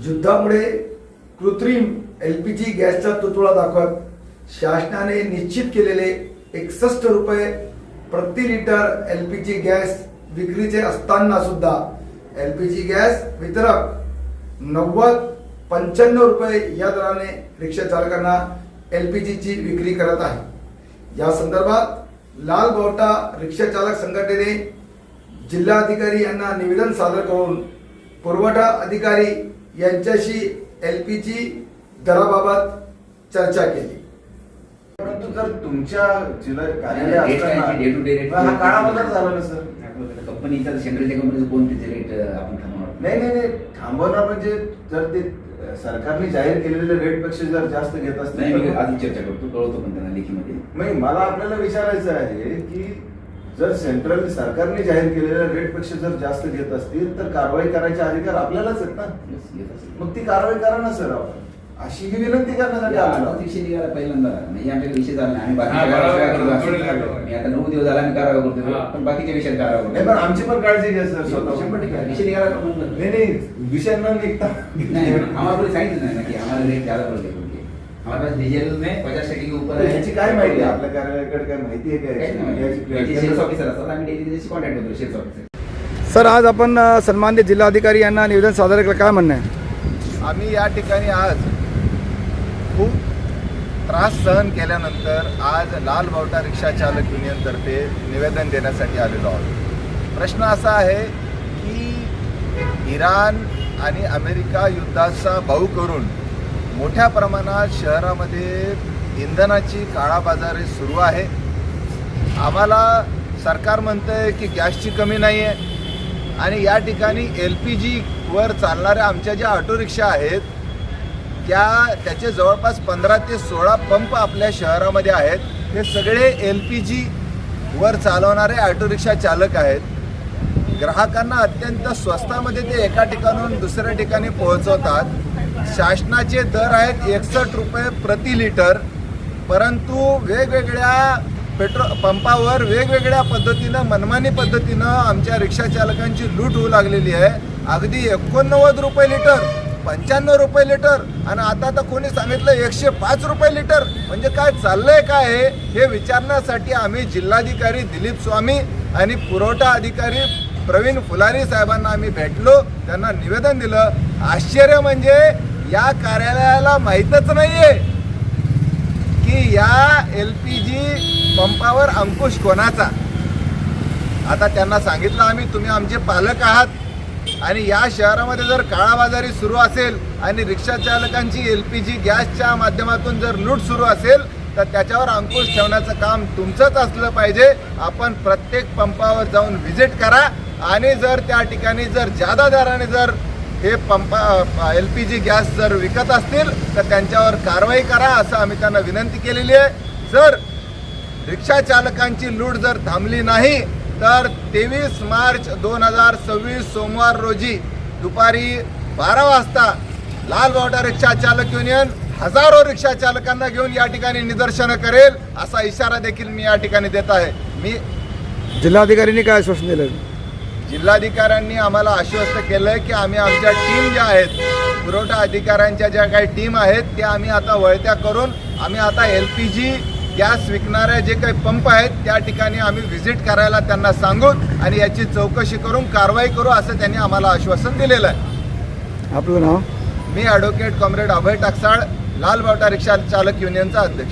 युद्धामुळे कृत्रिम एलपीजी गॅसचा तुटवडा दाखवत शासनाने निश्चित केलेले 61 रुपये प्रति लिटर एलपीजी गॅस विक्रीचे असताना सुद्धा एलपीजी गॅस वितरक 90-95 रुपये या दराने रिक्षा चालकांना एलपीजीची विक्री करत आहे। या संदर्भात लाल बावटा रिक्षा चालक संघटनेने जिल्हाधिकारी यांना निवेदन सादर करून पुरवठा अधिकारी यांच्याशी एलपीजी दराबाबत चर्चा केली। परंतु जर तुमच्या जिल्हा कार्यालय असताना डे टू डे रेट हा काळा बाजार झाला ना सर। कंपनीचा सेंट्रलच्या कंपनीचं कोणते रेट आपण थांबवणार? नाही थांबवणार म्हणजे जर ते सरकारने जाहीर केलेल्या रेट पेक्षा जर जास्त घेत असतील नाही, मी आधी चर्चा करतो, कळवतो पण त्यांना लेखीमध्ये। नाही, मला आपल्याला विचारायचं आहे की जर सेंट्रल सरकारने जाहीर केलेल्या रेट पेक्षा जर जास्त घेत असतील तर कारवाई करायचे अधिकार आपल्यालाच आहेत ना। मग ती कारवाई करा ना सर, आपण अशी ही विनंती करण्यासाठी आलो। विषय निघाला पहिल्यांदा, म्हणजे आमच्याकडे विषय झाला आणि बाकीच्या मी आता 9 दिवस झाला आम्ही कारवाई करतो, पण बाकीच्या विषयात कारवाई करतो। नाही, पण आमची पण काळजी घ्या सर स्वतः। 100% विषय निघाला म्हणलं नाही विषय न निघता नहीं, हमारे को सांगितलं नाही ना की हमारा रेट ज्यादा पड़ गया बोल के। हमारे पास डीजल में 50 के ऊपर है। याची काय माहिती आहे आपल्या कार्यालयाकडे, काय माहिती आहे याची का? सेल्स ऑफिसर असतात, आम्ही डेली त्याच्याशी कॉन्टॅक्ट करतो सेल्स ऑफिसर। सर, आज आपण सन्माननीय जिल्हाधिकारी यांना निवेदन सादर केलं, काय म्हणणं आहे? आम्ही या ठिकाणी आज खूप त्रास सहन केल्यानंतर आज लाल बावटा रिक्षा चालक युनियनतर्फे निवेदन देण्यासाठी आलेलो आहोत। प्रश्न असा आहे की इराण आणि अमेरिका युद्धाचा भाऊ करून मोठ्या प्रमाणात शहरामध्ये इंधनाची काळाबाजारी सुरू आहे। आम्हाला सरकार म्हणतंय की गॅसची कमी नाही आहे आणि या ठिकाणी LPG वर चालणाऱ्या आमच्या ज्या ऑटो रिक्षा आहेत त्याचे जवळपास 15 ते 16 पंप आपल्या शहरामध्ये आहेत। हे सगळे LPG वर चालवणारे ऑटो रिक्षा चालक आहेत। ग्राहकांना अत्यंत स्वस्तामध्ये ते एका ठिकाणाहून दुसऱ्या ठिकाणी पोहोचवतात। शासनाचे दर आहेत 61 रुपये प्रति लिटर, परंतु वेगवेगळ्या पंपावर वेगवेगळ्या पद्धतीनं मनमानी पद्धतीनं आमच्या रिक्षा चालकांची लूट होऊ लागलेली आहे। अगदी 89 रुपये लिटर, 95 रुपये लिटर आणि आता तर कोणी सांगितलं 105 रुपये लिटर। म्हणजे काय चाललंय काय हे विचारण्यासाठी आम्ही जिल्हाधिकारी दिलीप स्वामी आणि पुरवठा अधिकारी प्रवीण फुलारी साहेबांना आम्ही भेटलो, त्यांना निवेदन दिलं। आश्चर्य म्हणजे या कार्यालयाला माहीतच नाहीये की या LPG पंपावर अंकुश कोणाचा। आता त्यांना सांगितलं आम्ही, तुम्ही आमचे पालक आहात आणि या शहरामध्ये जर काळाबाजारी सुरू असेल आणि रिक्षा चालकांची LPG गॅसच्या माध्यमातून जर लूट सुरू असेल तर त्याच्यावर अंकुश ठेवण्याचं काम तुमचंच असलं पाहिजे। आपण प्रत्येक पंपावर जाऊन व्हिजिट करा आणि जर त्या ठिकाणी जर जादा दराने जर हे LPG गॅस जर विकत असतील तर त्यांच्यावर कारवाई करा, असं आम्ही त्यांना विनंती केलेली आहे। जर रिक्षा चालकांची लूट जर थांबली नाही तर 23 मार्च 2026 सोमवार रोजी दुपारी 12 वाजता लाल बावटा रिक्षा चालक युनियन हजारो रिक्षा चालकांना घेऊन या ठिकाणी निदर्शनं करेल, असा इशारा देखील मी या ठिकाणी देत आहे। मी जिल्हाधिकाऱ्यांनी काय आश्वासन दिलं? जिल्हाधिकाऱ्यांनी आम्हाला आश्वस्त केलंय की आम्ही आमच्या टीम ज्या आहेत, पुरवठा अधिकाऱ्यांच्या ज्या काही टीम आहेत त्या आम्ही आता वळत्या करून आम्ही आता LPG गॅस विकणारे जे काही पंप आहेत त्या ठिकाणी आम्ही व्हिजिट करायला त्यांना सांगू आणि याची चौकशी करून कारवाई करू, असं त्यांनी आम्हाला आश्वासन दिलेलं आहे। आपलं नाव? मी ॲडव्होकेट कॉम्रेड अभय टाकसाळ, लाल बावटा रिक्षा चालक युनियनचा अध्यक्ष।